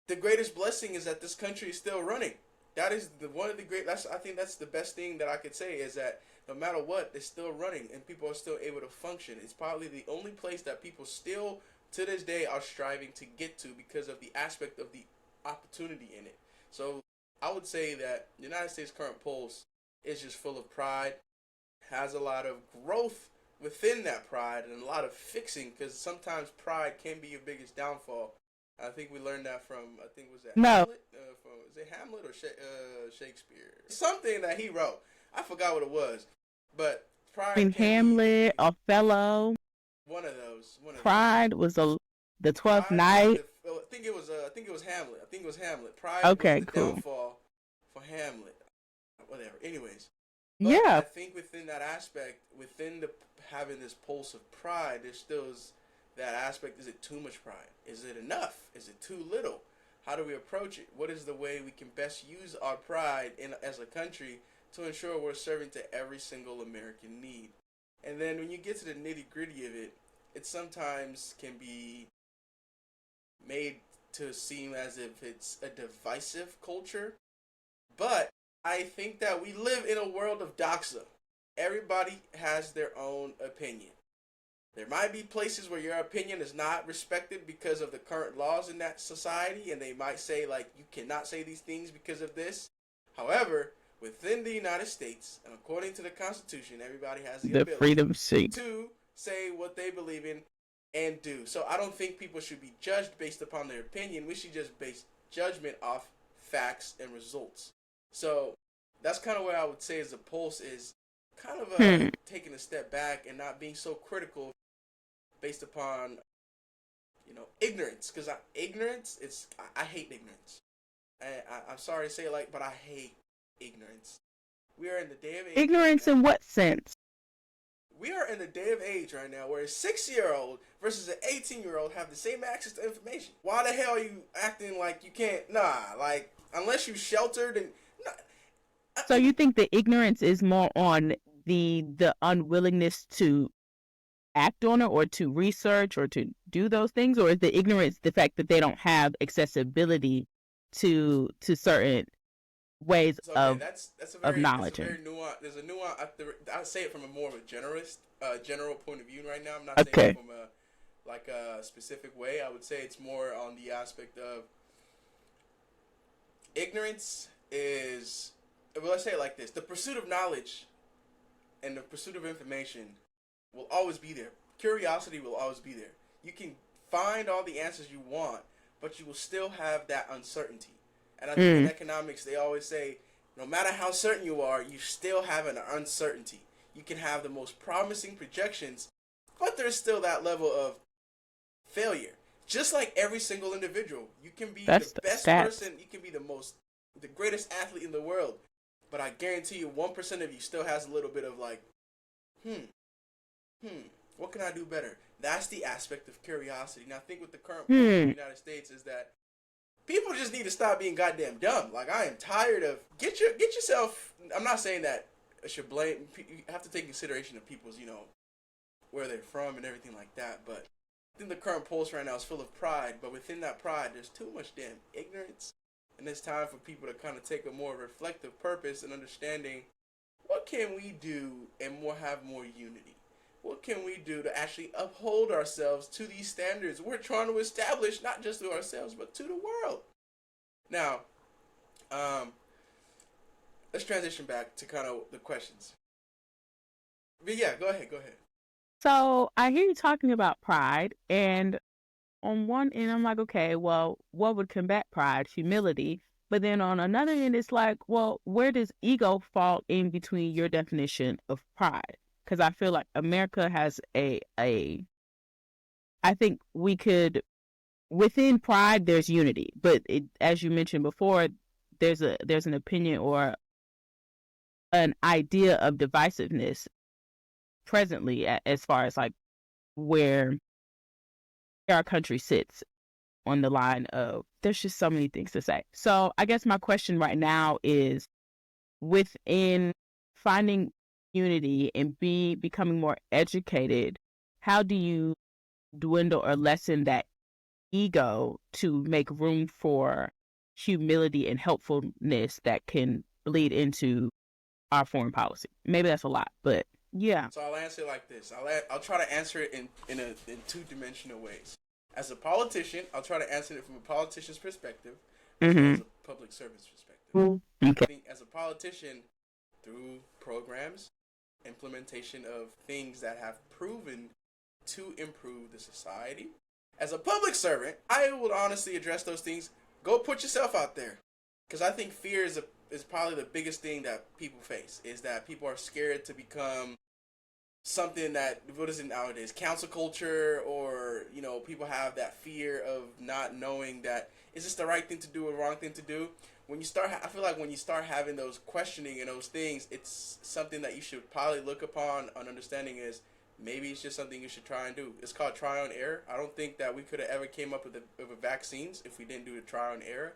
the greatest blessing is that this country is still running. That is one of the great. I think that's the best thing that I could say is that no matter what, it's still running and people are still able to function. It's probably the only place that people still to this day are striving to get to because of the aspect of the opportunity in it. So I would say that the United States current pulse is just full of pride, has a lot of growth within that pride and a lot of fixing because sometimes pride can be your biggest downfall. I think we learned that from No. Hamlet. Is it Hamlet or Shakespeare? Something that he wrote. I forgot what it was, but pride In can be Hamlet, Othello, one of those. Pride was the 12th Pride was night. I think it was. I think it was Hamlet. I think it was Hamlet. Pride was Okay, the cool. downfall for Hamlet. Whatever. Anyways, but I Yeah. think within that aspect, within the having this pulse of pride, there still is that aspect. Is it too much pride? Is it enough? Is it too little? How do we approach it? What is the way we can best use our pride as a country to ensure we're serving to every single American need? And then when you get to the nitty gritty of it, it sometimes can be made to seem as if it's a divisive culture. But I think that we live in a world of doxa. Everybody has their own opinion. There might be places where your opinion is not respected because of the current laws in that society, and they might say, like, you cannot say these things because of this. However, within the United States, and according to the Constitution, everybody has the ability freedom seat to say what they believe in and do. So I don't think people should be judged based upon their opinion. We should just base judgment off facts and results. So that's kind of where I would say is the pulse is kind of taking a step back and not being so critical based upon ignorance, because I hate ignorance. I'm sorry to say it but I hate ignorance. We are in the day of age. Ignorance in what sense? We are in the day of age right now where a 6-year-old versus an 18-year-old have the same access to information. Why the hell are you acting like you can't? Unless you sheltered and. So you think the ignorance is more on the unwillingness to act on it or to research or to do those things, or is the ignorance the fact that they don't have accessibility to certain ways So okay, of that's a knowledge? very And nuance. There's a nuance. I say it from a more of a general point of view right now. I'm not saying it okay. from a specific way. I would say it's more on the aspect of ignorance is. Well, let's say it like this: the pursuit of knowledge and the pursuit of information will always be there. Curiosity will always be there. You can find all the answers you want, but you will still have that uncertainty. And I think in Mm, economics, they always say, no matter how certain you are, you still have an uncertainty. You can have the most promising projections, but there's still that level of failure. Just like every single individual, you can be the that's the best stats. person, you can be the greatest athlete in the world, but I guarantee you, 1% of you still has a little bit of like, hmm, what can I do better? That's the aspect of curiosity. Now, I think with the current pulse of the Hmm. United States is that people just need to stop being goddamn dumb. Like I am tired of get yourself. I'm not saying that I should blame. You have to take consideration of people's where they're from and everything like that. But I think the current pulse right now is full of pride. But within that pride, there's too much damn ignorance, and it's time for people to kind of take a more reflective purpose and understanding what can we do and have more unity. What can we do to actually uphold ourselves to these standards we're trying to establish, not just to ourselves, but to the world? Now, um, let's transition back to kind of the questions. But yeah, go ahead, go ahead. So I hear you talking about pride, and on one end, I'm like, okay, well, what would combat pride? Humility. But then on another end, it's like, well, where does ego fall in between your definition of pride? Because I feel like America has I think we could, within pride, there's unity. But as you mentioned before, there's an opinion or an idea of divisiveness presently as far as like where our country sits on the line of there's just so many things to say. So I guess my question right now is within finding unity and becoming more educated, how do you dwindle or lessen that ego to make room for humility and helpfulness that can bleed into our foreign policy? Maybe that's a lot, but yeah. So I'll answer it like this. I'll try to answer it in two-dimensional ways. As a politician, I'll try to answer it from a politician's perspective, as well as Mm-hmm. a public servant's perspective. I Okay. think as a politician, through programs, implementation of things that have proven to improve the society. As a public servant, I would honestly address those things. Go put yourself out there, because I think fear is probably the biggest thing that people face. Is that people are scared to become something that what is it nowadays? Council culture, or people have that fear of not knowing that is this the right thing to do or wrong thing to do. When you start, I feel like when you start having those questioning and those things, it's something that you should probably look upon. An understanding is maybe it's just something you should try and do. It's called try on error. I don't think that we could have ever came up with a vaccines if we didn't do the try on error.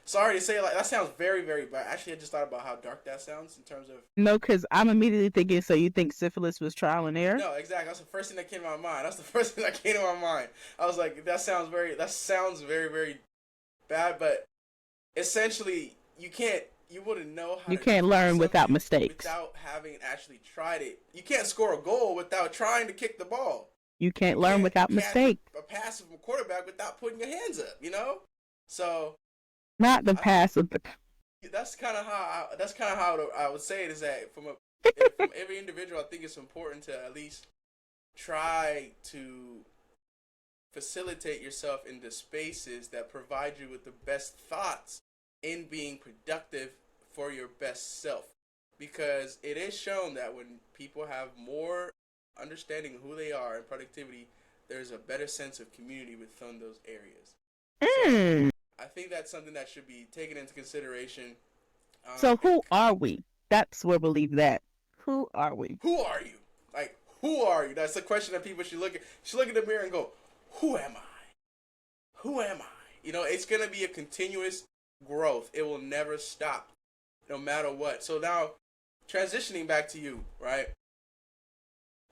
Sorry to say, like that sounds very very bad. Actually, I just thought about how dark that sounds in terms of. No, because I'm immediately thinking, so you think syphilis was trial and error? No, exactly. That's the first thing that came to my mind. That's the first thing that came to my mind. I was like, that sounds very, very bad, but essentially, you wouldn't know how You to can't treat learn without something mistakes. without having actually tried it. You can't score a goal without trying to kick the ball. You You can't learn can't without catch mistake. a pass from a quarterback without putting your hands up. So Not the I think passive. that's kind of how I would say it is that from every individual, I think it's important to at least try to facilitate yourself into spaces that provide you with the best thoughts in being productive for your best self. Because it is shown that when people have more understanding of who they are and productivity, there's a better sense of community within those areas. So Mm. I think that's something that should be taken into consideration. So And who are we? That's where we leave that. Who are we? who are you? Like, who are you? That's the question that people should look at. Should look in the mirror and go, who am I? Who am I? It's going to be a continuous growth. It will never stop, no matter what. So now, transitioning back to you, right?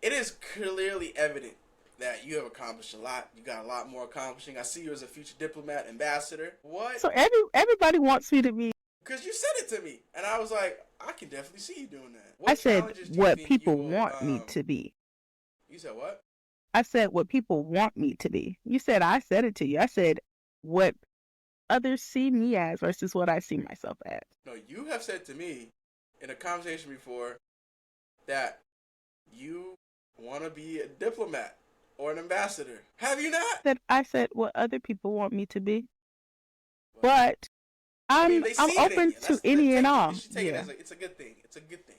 it is clearly evident that you have accomplished a lot. You got a lot more accomplishing. I see you as a future diplomat, ambassador. What? So everybody wants me to be. Because you said it to me, and I was like, I can definitely see you doing that. I What said challenges do you what think you people will? want me to be. You said what? I said what people want me to be. You said I said it to you. I said what others see me as versus what I see myself as. No, you have said to me in a conversation before that you want to be a diplomat or an ambassador. Have you not? I said what other people want me to be. But I'm open to any and all. You should take it as it's a good thing. It's a good thing.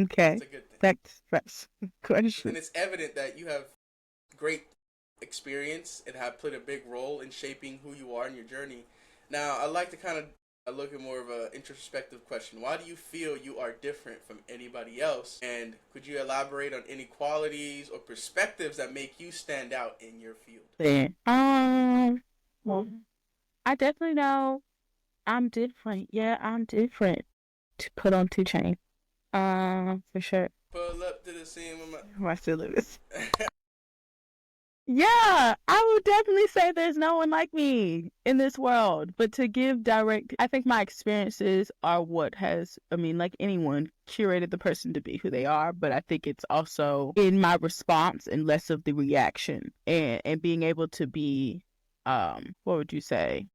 Okay. It's a good thing. That's question. And it's evident that you have great experience and have played a big role in shaping who you are in your journey. Now, I'd like to kind of look at more of an introspective question. Why do you feel you are different from anybody else? And could you elaborate on any qualities or perspectives that make you stand out in your field? Well, I definitely know I'm different. Yeah, I'm different. To put on 2 Chainz. For sure. Pull up to the scene with my... My syllabus. Yeah, I would definitely say there's no one like me in this world. But to give direct, I think my experiences are what has, like anyone, curated the person to be who they are. But I think it's also in my response and less of the reaction and being able to be, what would you say,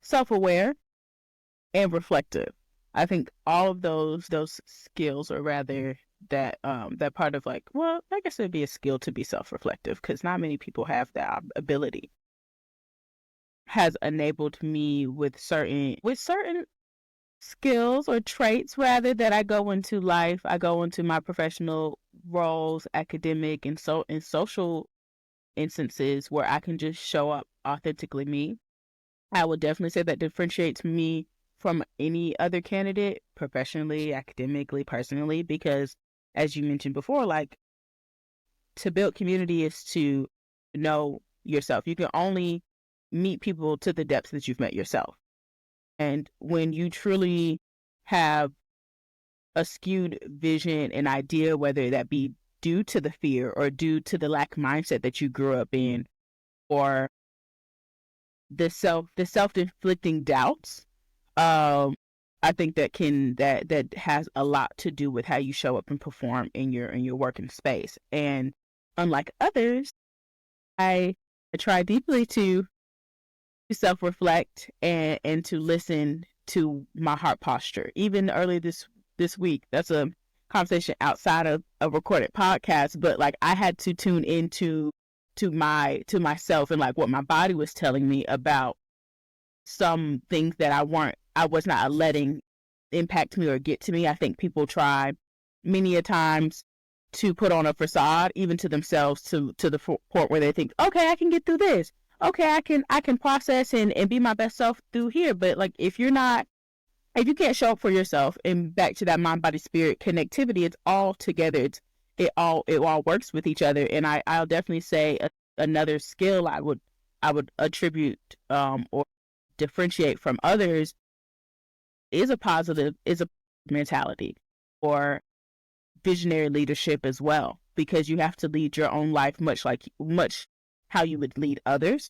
self-aware and reflective. I think all of those skills, or rather that part of like, well, I guess it'd be a skill to be self-reflective because not many people have that ability, has enabled me with certain skills or traits rather that I go into life. I go into my professional roles, academic and social instances where I can just show up authentically me. I would definitely say that differentiates me from any other candidate, professionally, academically, personally, because as you mentioned before, like, to build community is to know yourself. You can only meet people to the depths that you've met yourself. And when you truly have a skewed vision and idea, whether that be due to the fear or due to the lack mindset that you grew up in, or the self-inflicting doubts, I think that has a lot to do with how you show up and perform in your working space. And unlike others, I try deeply to self-reflect and to listen to my heart posture. Even early this week, that's a conversation outside of a recorded podcast, but like I had to tune into myself and like what my body was telling me about some things that I was not letting impact me or get to me. I think people try many a times to put on a facade, even to themselves, to the point where they think, okay, I can get through this. Okay, I can process and be my best self through here. But like, if you can't show up for yourself and back to that mind, body, spirit connectivity, it's all together. It all works with each other. And I'll definitely say another skill I would attribute or differentiate from others is a mentality or visionary leadership as well, because you have to lead your own life much how you would lead others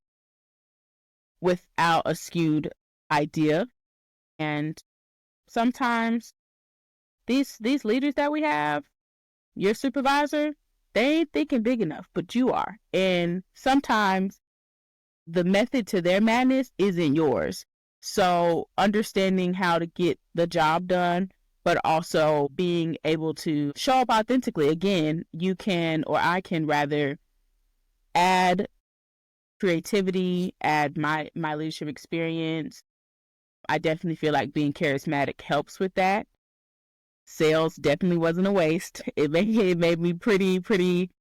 without a skewed idea. And sometimes these leaders that we have, your supervisor, they ain't thinking big enough, but you are. And sometimes the method to their madness isn't yours. So understanding how to get the job done, but also being able to show up authentically. Again, you can, or I can rather, add creativity, add my leadership experience. I definitely feel like being charismatic helps with that. Sales definitely wasn't a waste. It made me pretty,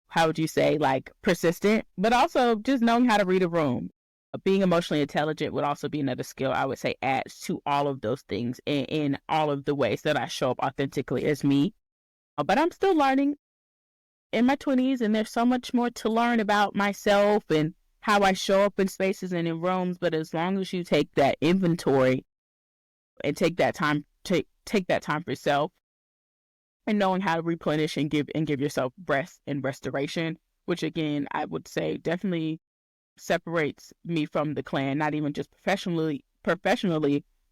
how would you say, like, persistent, but also just knowing how to read a room. Being emotionally intelligent would also be another skill I would say adds to all of those things in all of the ways that I show up authentically as me. But I'm still learning in my 20s, and there's so much more to learn about myself and how I show up in spaces and in rooms. But as long as you take that inventory and take that time for yourself, and knowing how to replenish and give yourself rest and restoration, which again, I would say definitely separates me from the clan, not even just professionally,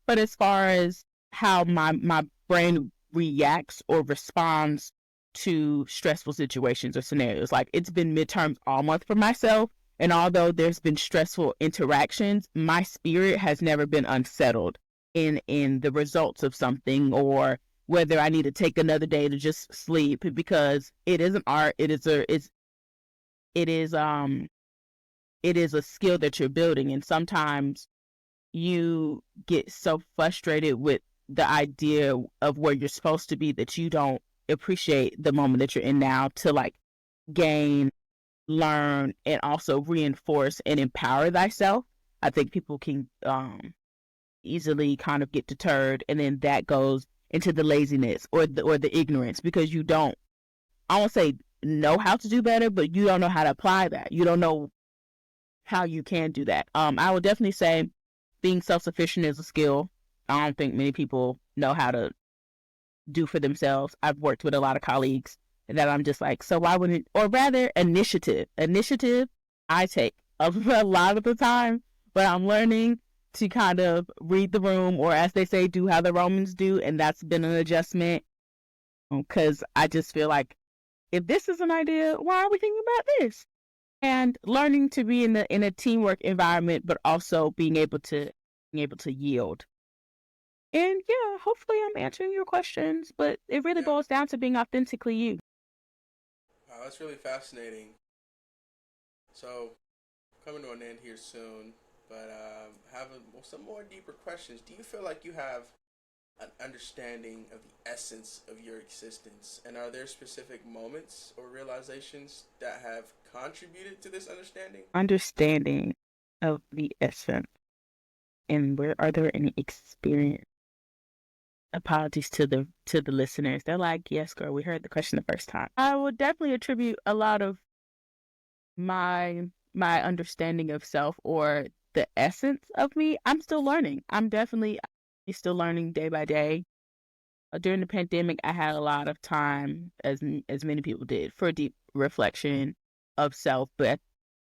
but as far as how my brain reacts or responds to stressful situations or scenarios. Like, it's been midterms all month for myself, and although there's been stressful interactions, my spirit has never been unsettled in the results of something, or whether I need to take another day to just sleep, because it is an art. It is it is a skill that you're building, and sometimes you get so frustrated with the idea of where you're supposed to be that you don't appreciate the moment that you're in now to like gain, learn, and also reinforce and empower thyself. I think people can easily kind of get deterred, and then that goes into the laziness or the ignorance, because you don't, I won't say know how to do better, but you don't know how to apply that. You don't know how you can do that. I would definitely say being self-sufficient is a skill I don't think many people know how to do for themselves. I've worked with a lot of colleagues that I'm just like, so why wouldn't, or rather initiative I take a lot of the time, but I'm learning to kind of read the room, or as they say, do how the Romans do. And that's been an adjustment, because I just feel like, if this is an idea, why are we thinking about this? And learning to be in a teamwork environment, but also being able to yield. And yeah, hopefully I'm answering your questions, but it really Yeah. boils down to being authentically you. Wow, that's really fascinating. So, coming to an end here soon, but have some more deeper questions. Do you feel like you have an understanding of the essence of your existence? And are there specific moments or realizations that have contributed to this understanding? Understanding of the essence. And where are there any experience? Apologies to the listeners. They're like, yes, girl, we heard the question the first time. I would definitely attribute a lot of my understanding of self, or the essence of me. I'm still learning. I'm definitely still learning day by day. During the pandemic, I had a lot of time, as many people did, for deep reflection of self. But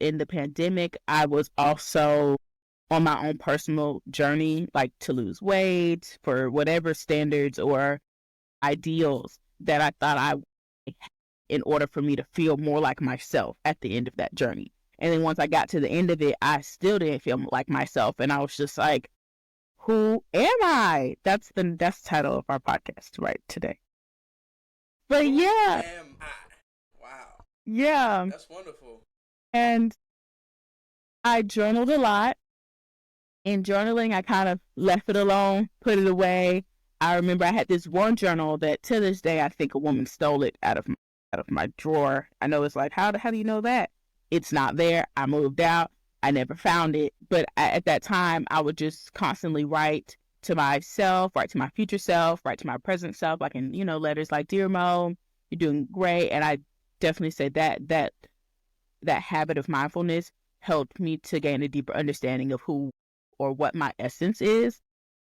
in the pandemic, I was also on my own personal journey, like to lose weight for whatever standards or ideals that I thought in order for me to feel more like myself at the end of that journey. And then once I got to the end of it, I still didn't feel like myself. And I was just like, who am I? That's the title of our podcast right today. But Who yeah, am I? Wow, yeah. that's wonderful. And I journaled a lot. In journaling, I kind of left it alone, put it away. I remember I had this one journal that to this day, I think a woman stole it out of my drawer. I know it's like, how do you know that? It's not there. I moved out. I never found it. But at that time, I would just constantly write to myself, write to my future self, write to my present self, like in, letters like, Dear Mo, you're doing great. And I definitely say that habit of mindfulness helped me to gain a deeper understanding of who or what my essence is.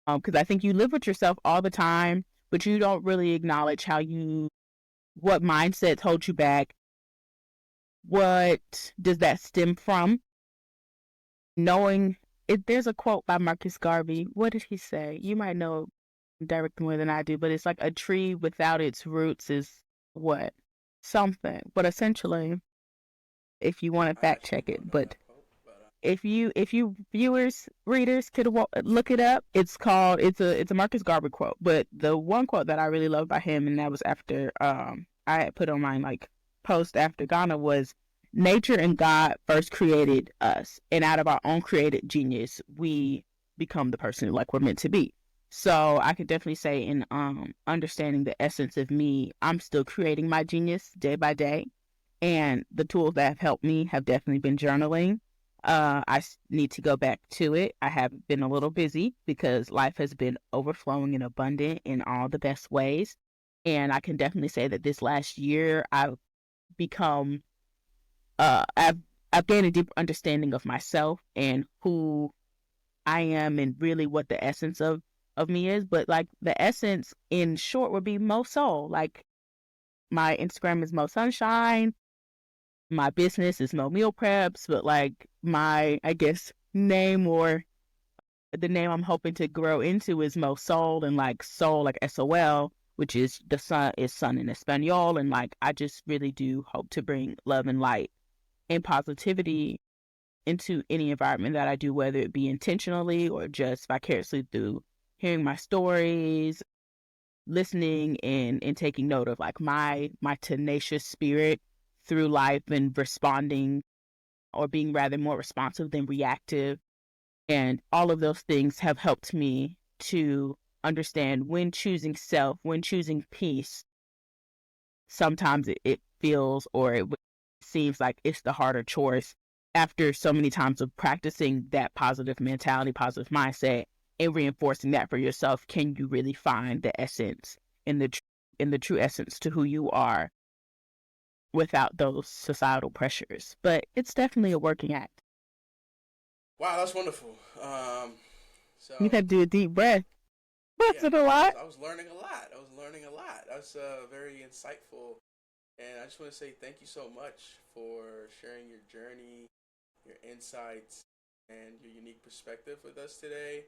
Because I think you live with yourself all the time, but you don't really acknowledge what mindsets hold you back. What does that stem from? Knowing it, there's a quote by Marcus Garvey. What did he say? You might know direct more than I do, but it's like, a tree without its roots is what? Something. But essentially, if you want to I fact actually check it, don't know but that quote, but if you viewers, readers could look it up, it's a Marcus Garvey quote. But the one quote that I really love by him, and that was after I had put on my like post after Ghana, was, nature and God first created us, and out of our own created genius, we become the person like we're meant to be. So I could definitely say, in understanding the essence of me, I'm still creating my genius day by day. And the tools that have helped me have definitely been journaling. I need to go back to it. I have been a little busy because life has been overflowing and abundant in all the best ways. And I can definitely say that this last year I've become, I've gained a deeper understanding of myself and who I am, and really what the essence of me is. But like, the essence in short would be Mo Soul. Like, my Instagram is Mo Sunshine. My business is Mo Meal Preps, but like my, I guess, name or the name I'm hoping to grow into is Mo Soul, and like soul, like SOL, which is the sun is sun in Espanol. And like, I just really do hope to bring love and light and positivity into any environment that I do, whether it be intentionally or just vicariously through hearing my stories, listening and taking note of like my tenacious spirit through life and responding or being rather more responsive than reactive. And all of those things have helped me to understand when choosing self, when choosing peace, sometimes it feels or it seems like it's the harder choice after so many times of practicing that positive mentality, positive mindset, and reinforcing that for yourself. Can you really find the essence in the true essence to who you are without those societal pressures? But it's definitely a working act. Wow, that's wonderful. You So have to do a deep breath. Was yeah, it a I was lot? I was learning a lot. I was learning a lot. That's very insightful, and I just want to say thank you so much for sharing your journey, your insights, and your unique perspective with us today.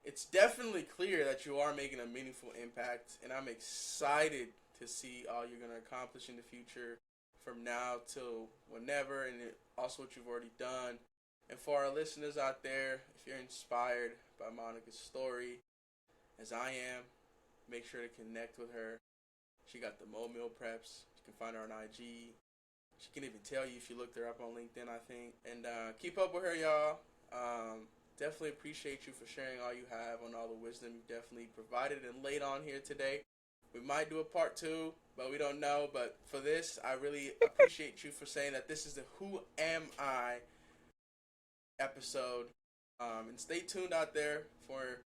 It's definitely clear that you are making a meaningful impact, and I'm excited to see all you're going to accomplish in the future from now till whenever, and also what you've already done. And for our listeners out there, if you're inspired by Monica's story, as I am, make sure to connect with her. She got the Mo Meal Preps. You can find her on IG. She can even tell you if you looked her up on LinkedIn, I think. And keep up with her, y'all. Definitely appreciate you for sharing all you have on all the wisdom you definitely provided and laid on here today. We might do a part two, but we don't know. But for this, I really appreciate you for saying that this is the Who Am I episode. And stay tuned out there for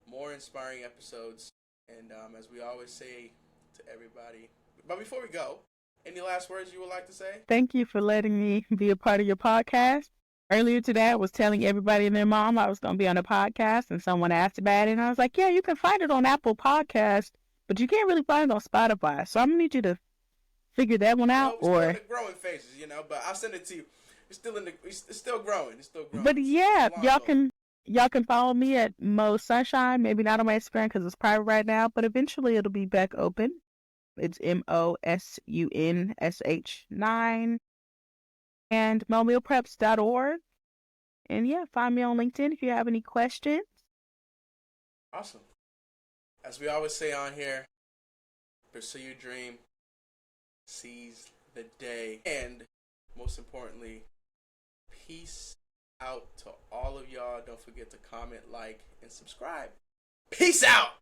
more inspiring episodes. And as we always say to everybody, but before we go, any last words you would like to say? Thank you for letting me be a part of your podcast. Earlier today, I was telling everybody and their mom I was going to be on a podcast, and someone asked about it, and I was like, yeah, you can find it on Apple Podcast, but you can't really find it on Spotify. So I'm going to need you to figure that one out. Well, we're still in Or, the growing phases, but I'll send it to you. It's still in the. It's still growing. It's still growing. but It's yeah, a long going. y'all can follow me at Mo Sunshine. Maybe not on my Instagram because it's private right now, but eventually it'll be back open. It's MOSUNSH9 and momealpreps.org. And yeah, find me on LinkedIn if you have any questions. Awesome. As we always say on here, pursue your dream, seize the day, and most importantly, peace out to all of y'all. Don't forget to comment, like, and subscribe. Peace out!